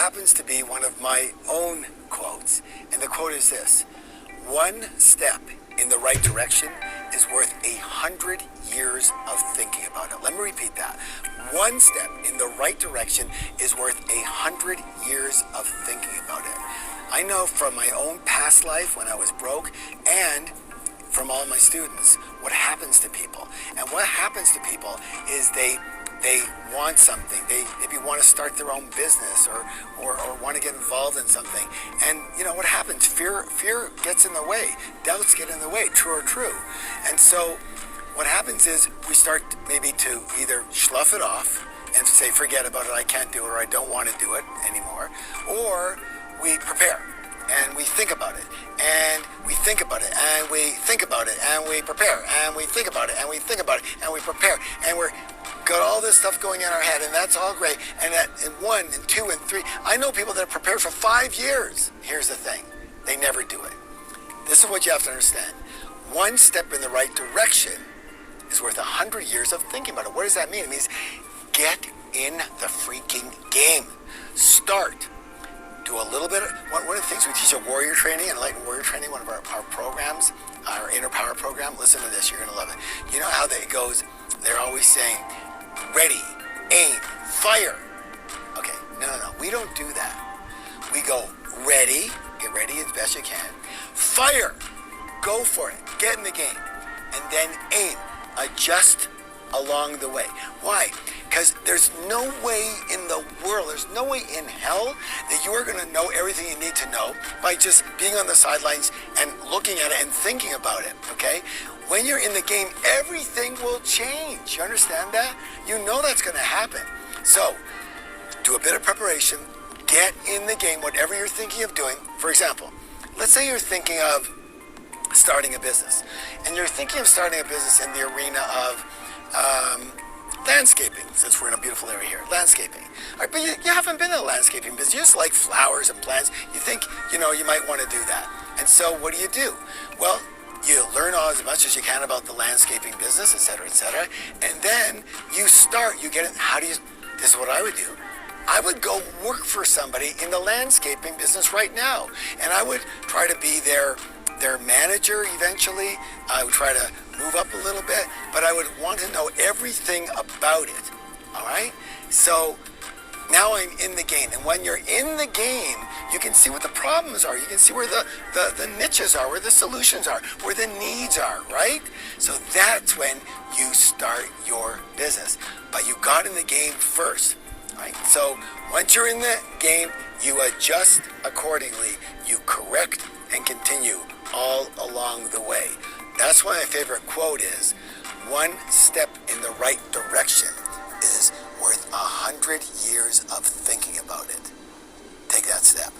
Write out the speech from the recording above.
happens to be one of my own quotes. And the quote is this: one step in the right direction is worth 100 years of thinking about it. Let me repeat that. One step in the right direction is worth 100 years of thinking about it. I know from my own past life when I was broke, and from all my students, what happens to people. And what happens to people is they want something. They maybe want to start their own business or want to get involved in something. And you know what happens? Fear gets in the way. Doubts get in the way, true or true. And so what happens is we start maybe to either slough it off and say, forget about it, I can't do it, or I don't want to do it anymore. Or we prepare and we think about it, and we think about it, and we think about it, and we prepare, and we think about it, and we think about it, and we prepare, and we're got all this stuff going in our head, and that's all great. And in 1 and 2 and 3, I know people that have prepared for 5 years. Here's the thing: they never do it. This is what you have to understand. One step in the right direction is worth 100 years of thinking about it. What does that mean? It means get in the freaking game. Start. Do a little bit of, one of the things we teach at Warrior Training, Enlightened Warrior Training, one of our programs, our Inner Power program. Listen to this, you're going to love it. You know how it goes? They're always saying, ready, aim, fire. Okay, no. We don't do that. We go ready, get ready as best you can. Fire, go for it, get in the game. And then aim, adjust along the way. Why? Because there's no way in the world, there's no way in hell that you are going to know everything you need to know by just being on the sidelines and looking at it and thinking about it, okay? When you're in the game, everything will change. You understand that? You know that's going to happen. So, do a bit of preparation, get in the game, whatever you're thinking of doing. For example, let's say you're thinking of starting a business, and you're thinking of starting a business in the arena of landscaping, since we're in a beautiful area here, landscaping. All right, but you haven't been in a landscaping business. You just like flowers and plants. You think, you might want to do that. And so what do? Well, you learn as much as you can about the landscaping business, et cetera, and then you start, this is what I would do. I would go work for somebody in the landscaping business right now, and I would try to be their manager eventually. I would try to move up a little bit, but I would want to know everything about it, all right? So now I'm in the game, and when you're in the game, you can see what the problems are. You can see where the niches are, where the solutions are, where the needs are, right? So that's when you start your business. But you got in the game first, right? So once you're in the game, you adjust accordingly, you correct and continue all along the way. That's why my favorite quote is, one step in the right direction is worth 100 years of thinking about it. Take that step.